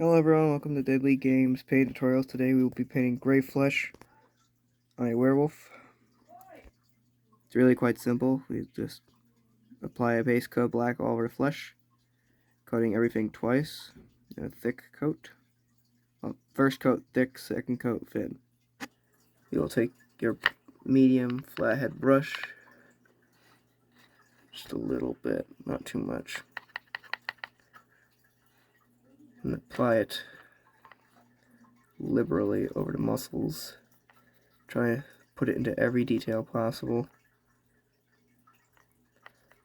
Hello everyone, welcome to Deadly Games paint tutorials. Today we will be painting gray flesh on a werewolf. It's really quite simple. We just apply a base coat black all over the flesh, coating everything twice in a thick coat. Well, first coat thick, second coat thin. You will take your medium flathead brush, just a little bit, not too much, and apply it liberally over the muscles. Try to put it into every detail possible,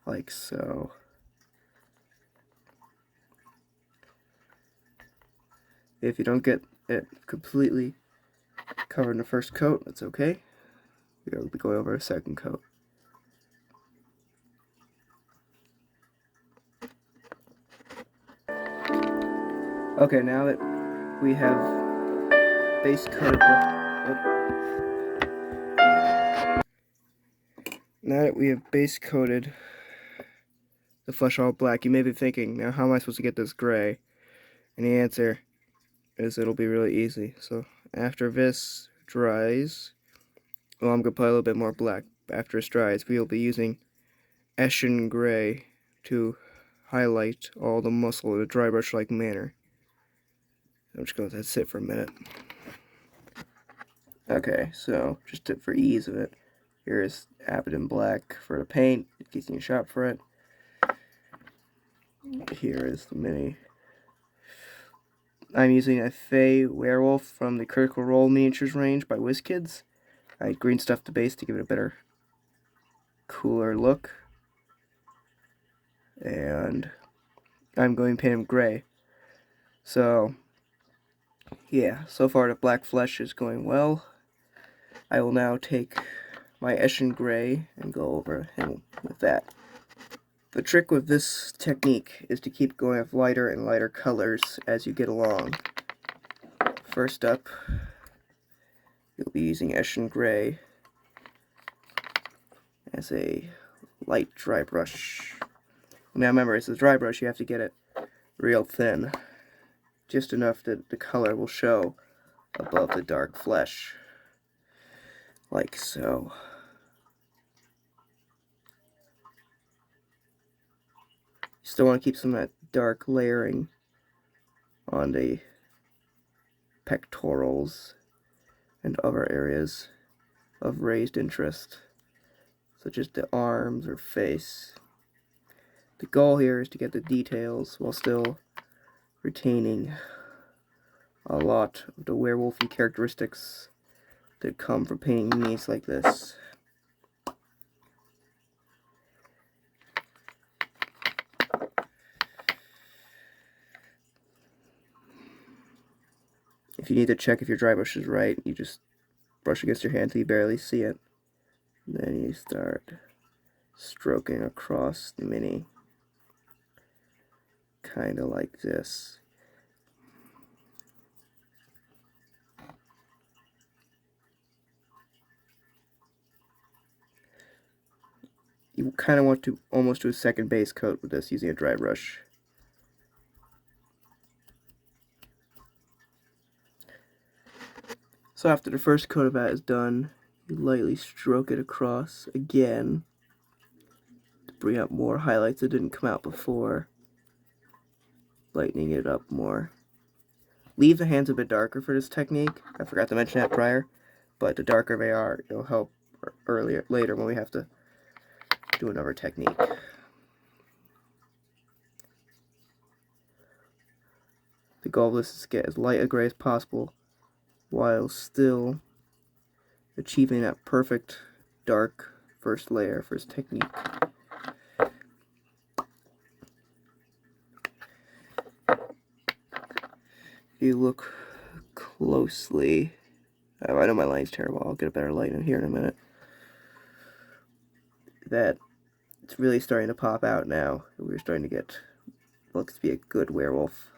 like so. If you don't get it completely covered in the first coat, that's okay. We'll be going over a second coat. Okay, now that we have base coated the flesh all black, you may be thinking, now how am I supposed to get this gray? And the answer is it'll be really easy. So after this dries, well, I'm going to put a little bit more black. After it dries, we'll be using Eshin Grey to highlight all the muscle in a dry brush-like manner. I'm just going to let that sit for a minute. Okay, so just for ease of it, here is Abbadon black for the paint, in case you can shop for it. Here is the mini. I'm using a Fey werewolf from the Critical Role miniatures range by WizKids. I green stuffed the base to give it a better, cooler look. And I'm going to paint him gray. So, yeah, so far the black flesh is going well. I will now take my Eshin Grey and go over him with that. The trick with this technique is to keep going with lighter and lighter colors as you get along. First up, you'll be using Eshin Grey as a light dry brush. Now remember, it's a dry brush, you have to get it real thin. Just enough that the color will show above the dark flesh. Like so. You still want to keep some of that dark layering on the pectorals and other areas of raised interest, such as the arms or face. The goal here is to get the details while still retaining a lot of the werewolfy characteristics that come from painting minis like this. If you need to check if your dry brush is right, you just brush against your hand until you barely see it. And then you start stroking across the mini. Kind of like this. You kind of want to almost do a second base coat with this using a dry brush. So after the first coat of that is done, you lightly stroke it across again to bring out more highlights that didn't come out before, lightening it up more. Leave the hands a bit darker for this technique. I forgot to mention that prior, but the darker they are, it'll help later when we have to do another technique. The goal of this is to get as light a gray as possible while still achieving that perfect dark first layer for this technique. If you look closely, I know my lighting's terrible, I'll get a better light in here in a minute, that it's really starting to pop out now. We're starting to get what looks to be a good werewolf.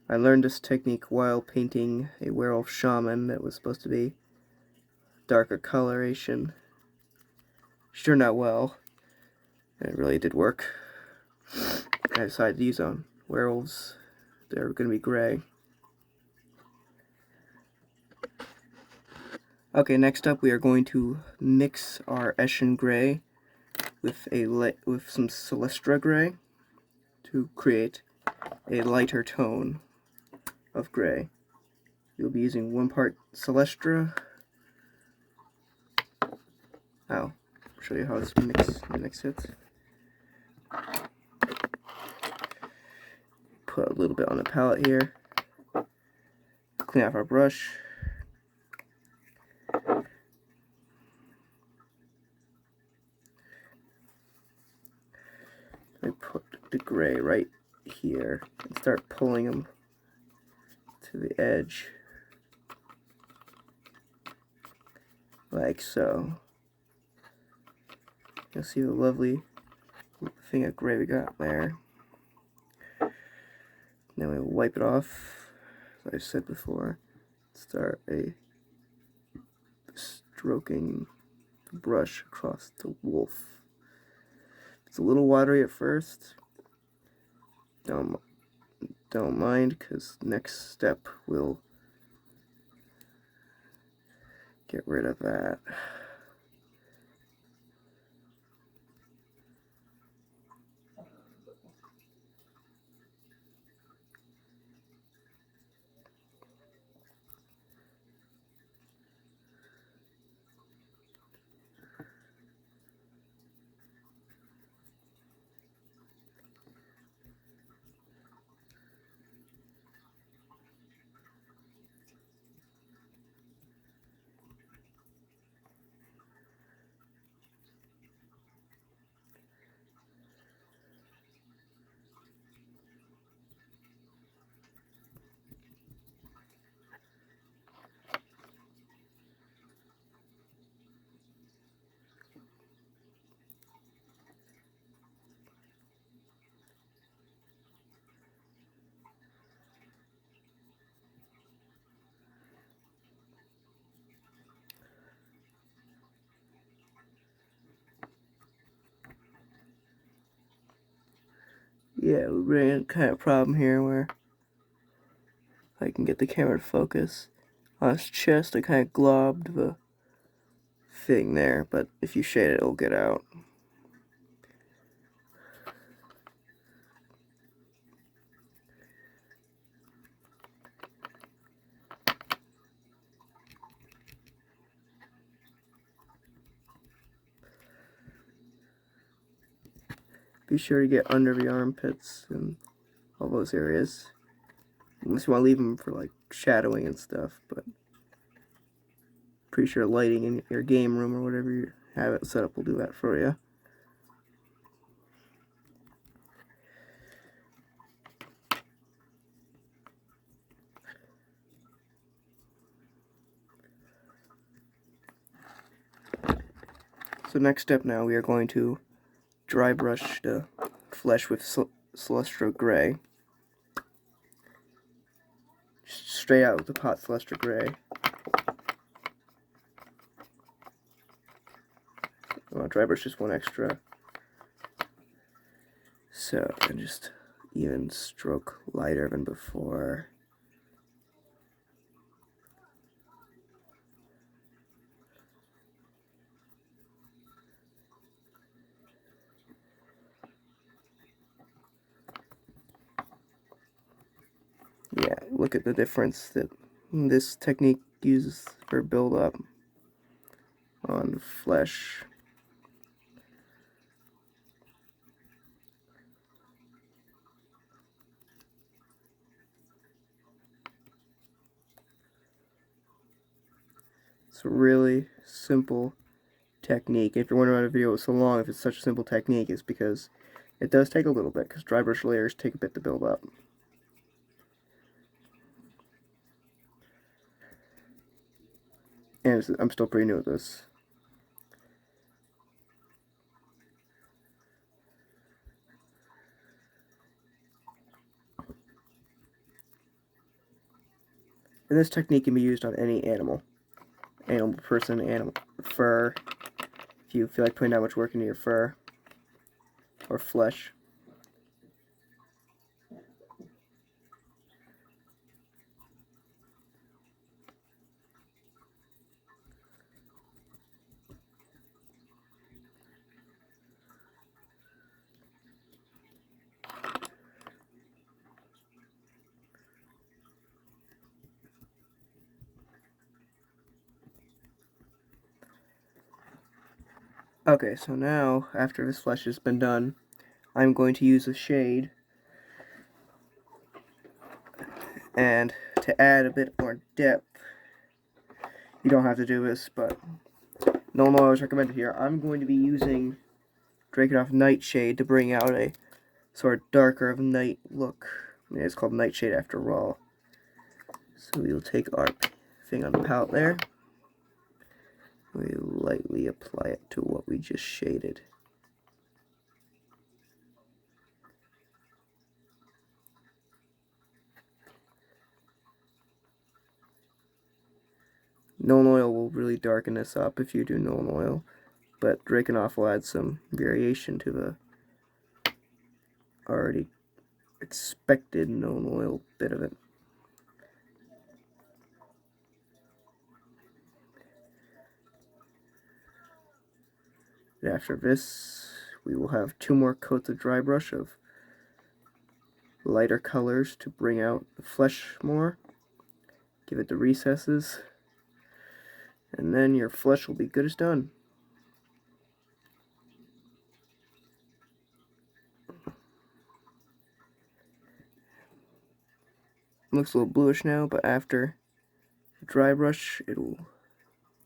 I learned this technique while painting a werewolf shaman that was supposed to be darker coloration. Turned out well, and it really did work. I decided to use on werewolves. They're going to be gray. Okay, next up we are going to mix our Eshin Grey with some Celestia Grey to create a lighter tone of gray. You'll be using 1 part Celestia. I'll show you how this mix it. Put a little bit on the palette here. Clean off our brush. I put the gray right here and start pulling them to the edge, like so. You'll see the lovely thing of gray we got there. Then we wipe it off, as I said before. Start stroking the brush across the wolf. It's a little watery at first. Don't mind, because next step will get rid of that. Yeah, we ran kind of problem here where I can get the camera to focus on his chest. I kind of globbed the thing there, but if you shade it, it'll get out. Be sure to get under the armpits and all those areas. Unless you want to leave them for like shadowing and stuff, but pretty sure lighting in your game room or whatever you have it set up will do that for you. So next step now, we are going to dry brush the flesh with Celestia Grey. Straight out of the pot Celestia Grey. I want to dry brush just 1 extra. So, and just even stroke lighter than before. Yeah, look at the difference that this technique uses for build-up on flesh. It's a really simple technique. If you're wondering why the video was so long, if it's such a simple technique, it's because it does take a little bit, because dry brush layers take a bit to build up. And I'm still pretty new at this. And this technique can be used on any animal. Animal, person, animal, fur. If you feel like putting that much work into your fur or flesh. Okay, so now, after this flesh has been done, I'm going to use a shade and to add a bit more depth. You don't have to do this, but no oil is recommended here. I'm going to be using Drachenoff Nightshade to bring out a sort of darker of night look. I mean, it's called Nightshade after all. So we'll take our thing on the palette there. We lightly apply it to what we just shaded. Known oil will really darken this up if you do known oil, but Drachenoff will add some variation to the already expected known oil bit of it. And after this, we will have 2 more coats of dry brush of lighter colors to bring out the flesh more, give it the recesses, and then your flesh will be good as done. Looks a little bluish now, but after the dry brush, it'll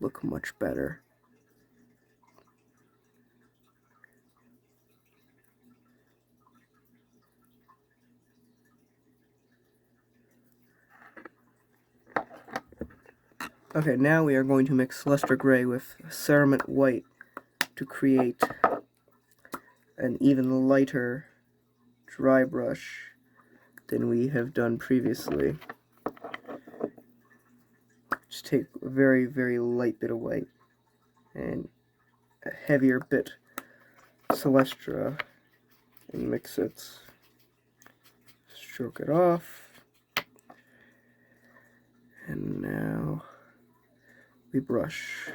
look much better. Okay, now we are going to mix Celestia Grey with ceramite white to create an even lighter dry brush than we have done previously. Just take a very, very light bit of white and a heavier bit of Celestia and mix it. Stroke it off. And now we brush.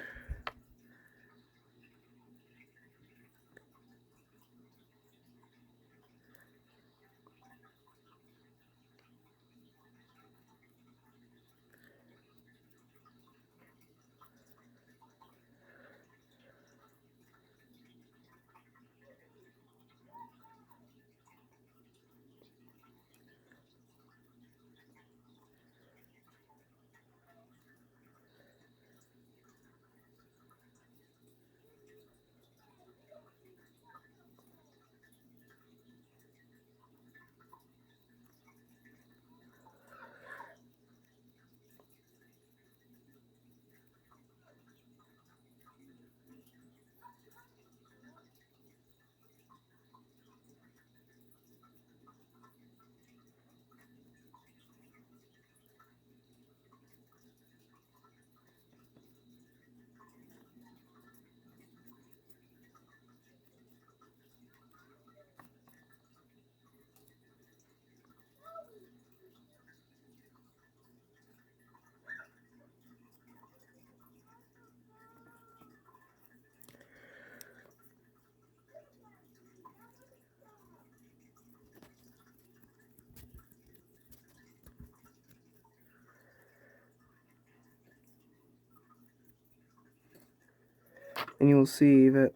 And you'll see that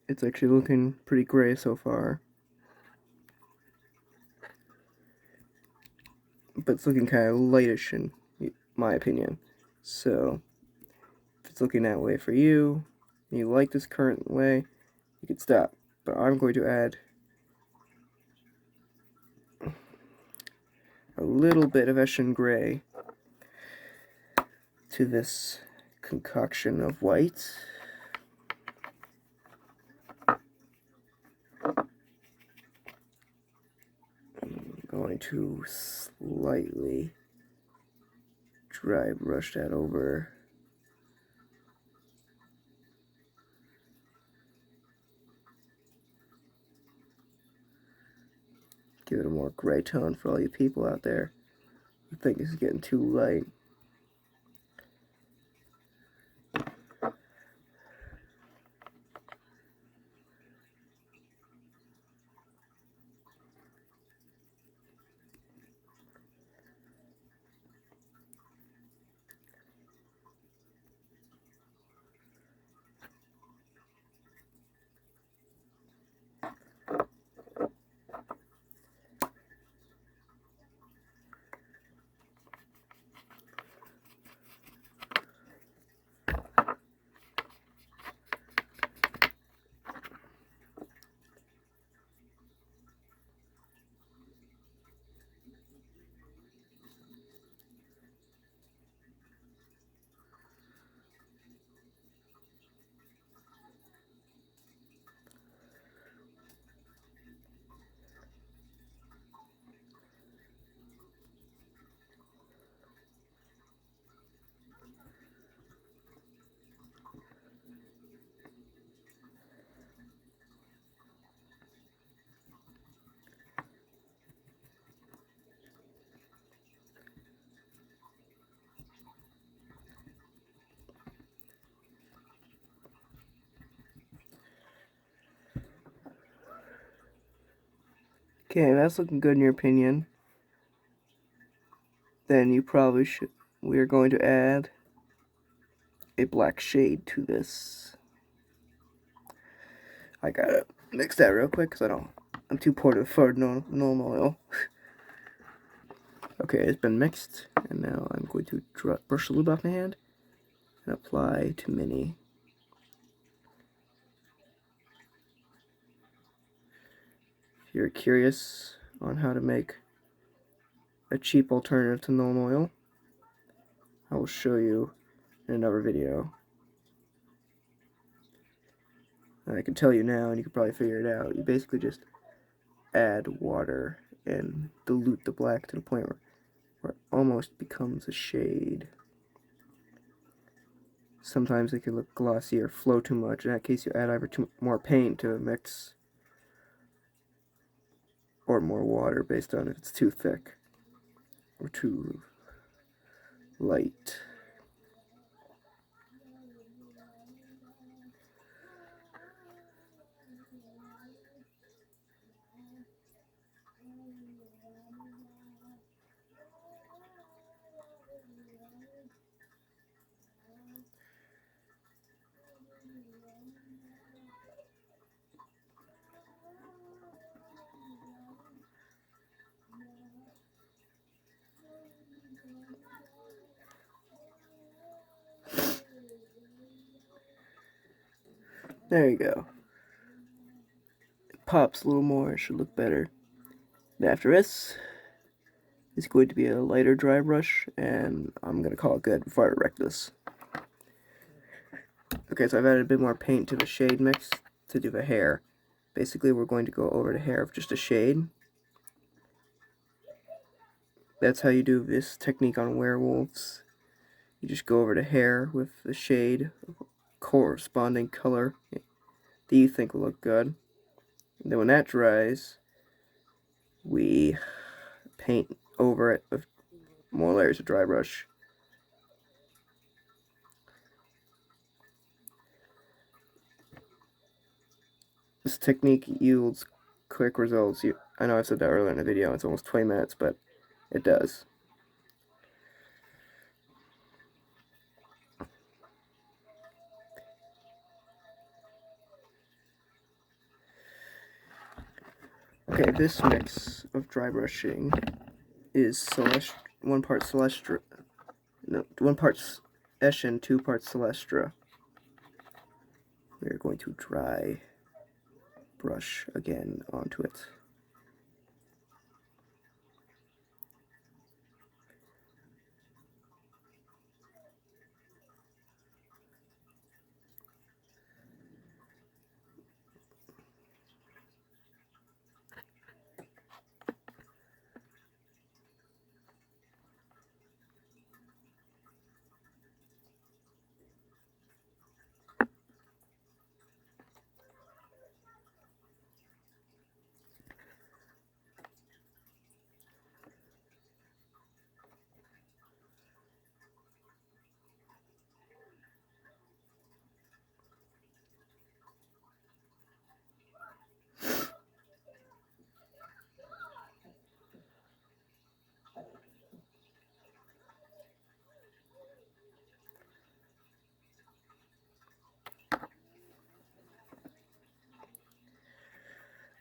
it's actually looking pretty gray so far. But it's looking kind of lightish in my opinion. So, if it's looking that way for you, and you like this current way, you can stop. But I'm going to add a little bit of Eshin Grey to this concoction of white. I'm going to slightly dry brush that over. Give it a more gray tone for all you people out there who think this is getting too light. Okay, that's looking good in your opinion. Then you probably should. We are going to add a black shade to this. I gotta mix that real quick because I'm too poor for normal oil. Okay, it's been mixed, and now I'm going to brush the lube off my hand and apply to mini. If you're curious on how to make a cheap alternative to normal oil, I will show you in another video. And I can tell you now, and you can probably figure it out. You basically just add water and dilute the black to the point where it almost becomes a shade. Sometimes it can look glossy or flow too much. In that case, you add either more paint to mix or more water based on if it's too thick or too light. There you go. It pops a little more, it should look better. And after this, it's going to be a lighter dry brush, and I'm going to call it good before I wreck this. Okay, so I've added a bit more paint to the shade mix to do the hair. Basically, we're going to go over the hair of just a shade. That's how you do this technique on werewolves. You just go over the hair with the shade of corresponding color that you think will look good. And then when that dries, we paint over it with more layers of dry brush. This technique yields quick results. I know I said that earlier in the video, it's almost 20 minutes, but it does. Okay, this mix of dry brushing is 1 part Celestia, no, 1 part Eshin, 2 parts Celestia. We are going to dry brush again onto it.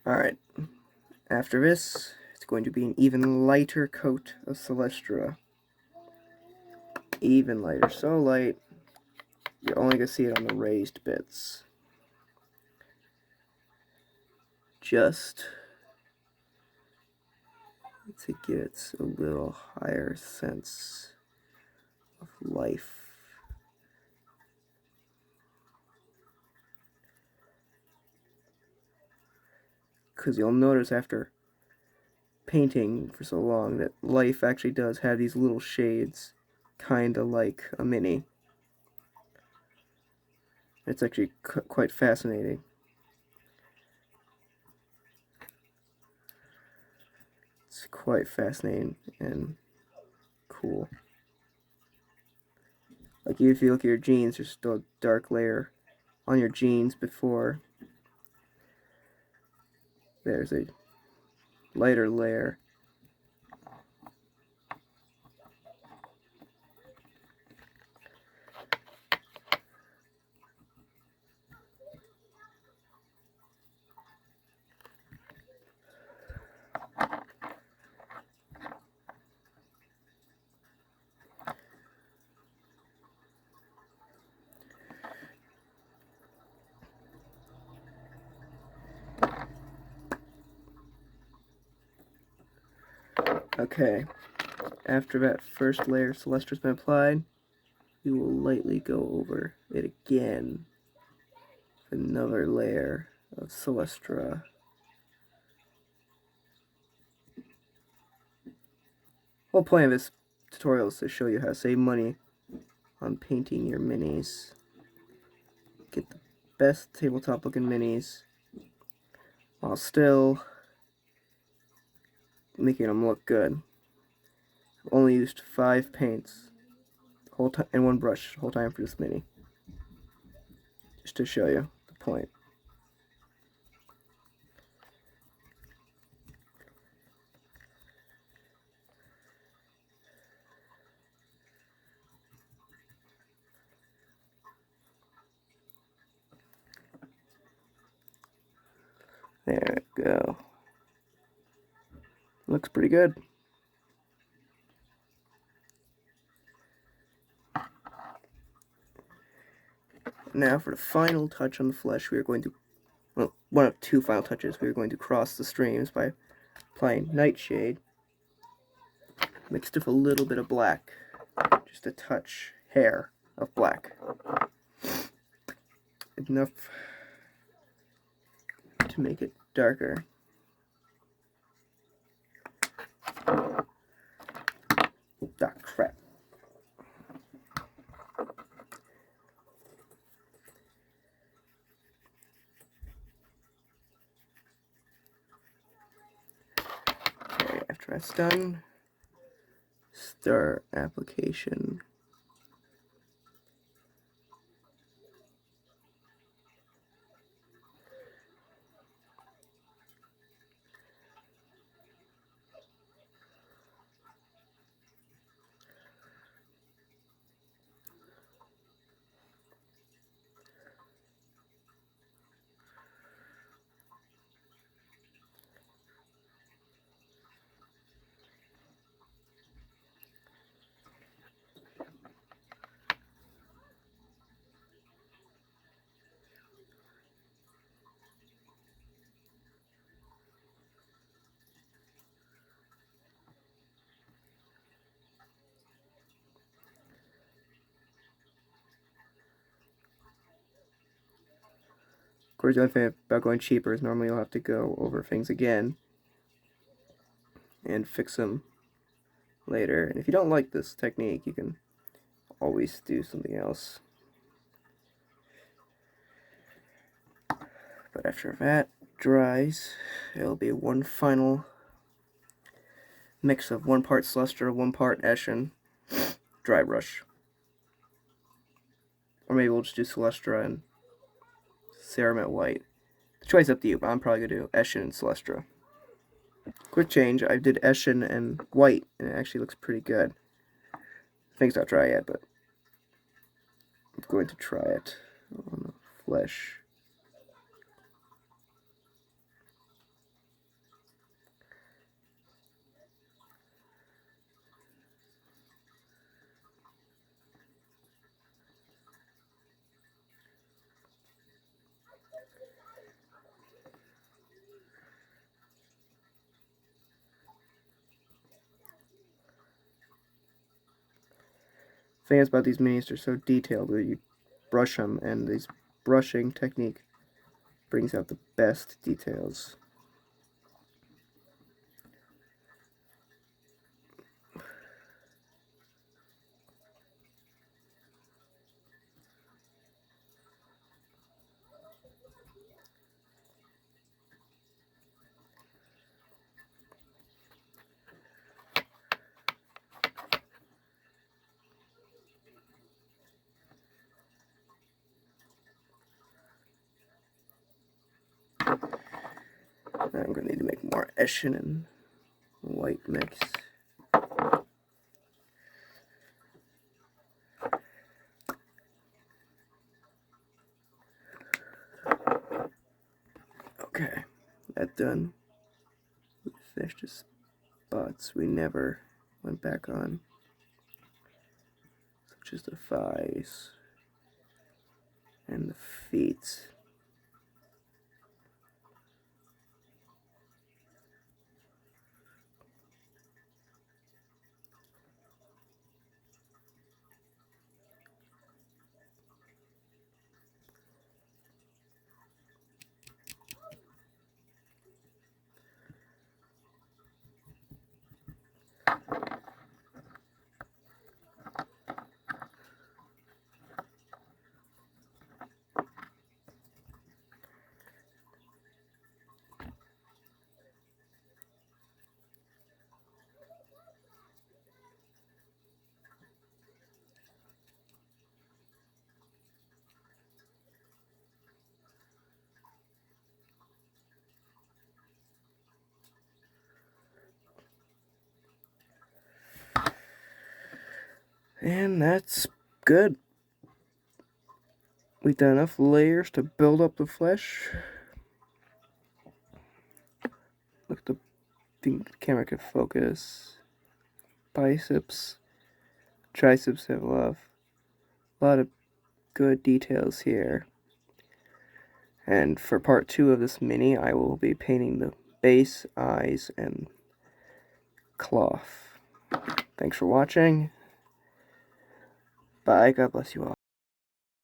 Alright, after this, it's going to be an even lighter coat of Celestia. Even lighter, so light, you're only going to see it on the raised bits. Just to get a little higher sense of life. Because you'll notice after painting for so long that life actually does have these little shades, kinda like a mini. It's actually quite fascinating. It's quite fascinating and cool. Like if you look at your jeans, there's still a dark layer on your jeans before there's a lighter layer. Okay, after that first layer of Celestia's been applied, we will lightly go over it again with another layer of Celestia. The whole point of this tutorial is to show you how to save money on painting your minis. Get the best tabletop looking minis while still making them look good. I've only used 5 paints whole time and 1 brush the whole time for this mini, just to show you the point. There we go. Looks pretty good. Now for the final touch on the flesh, we are going to, well, one of 2 final touches, we are going to cross the streams by applying nightshade, mixed with a little bit of black, just a touch, hair of black. Enough to make it darker. Ah, crap. Okay, after that's done, start application. Of course, the only thing about going cheaper is normally you'll have to go over things again and fix them later. And if you don't like this technique, you can always do something else. But after that dries, it'll be one final mix of 1 part Celestia, 1 part Eshin, dry brush. Or maybe we'll just do Celestia and ceramite white. The choice up to you, but I'm probably going to do Eshin and Celestia. Quick change, I did Eshin and white, and it actually looks pretty good. Thing's not dry yet, but I'm going to try it on the flesh. The thing is about these minis, they're so detailed that you brush them, and this brushing technique brings out the best details. I'm going to need to make more Eshin and white mix. Okay, that done. We finished the spots we never went back on, such as the thighs and the feet. And that's good. We've done enough layers to build up the flesh. Look, the camera could focus. Biceps, triceps have a lot of good details here. And for part 2 of this mini, I will be painting the base, eyes, and cloth. Thanks for watching. Bye. God bless you all.